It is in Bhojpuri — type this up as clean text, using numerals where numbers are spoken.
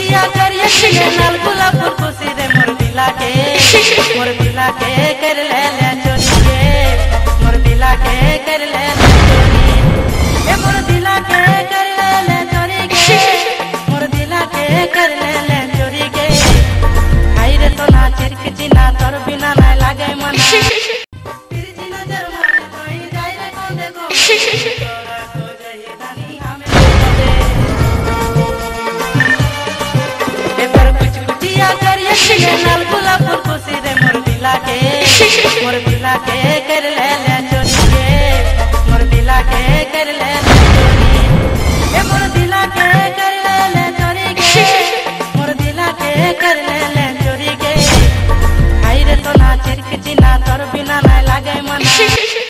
लाल गुलाब खुशी रे मोर दिला के कर ले चोरी के मोर दिला के कर ले चोरी ए मोर दिला के कर ले चोरी के मोर दिला के कर ले चोरी के आई रे तो ना चिरक चिना तोर बिना ना लागे मना तेरी जी नजर मारे कोई जाय रे कौन देखो तोरा तो जही दानी हमें लाल गुलाब खुशी रे मोर दिला के कर ले चोरी के मोर दिला के कर ले चोरी ए मोर दिला के कर ले चोरी के मोर दिला के कर ले चोरी के आई रे तो ना चिरक चिना तो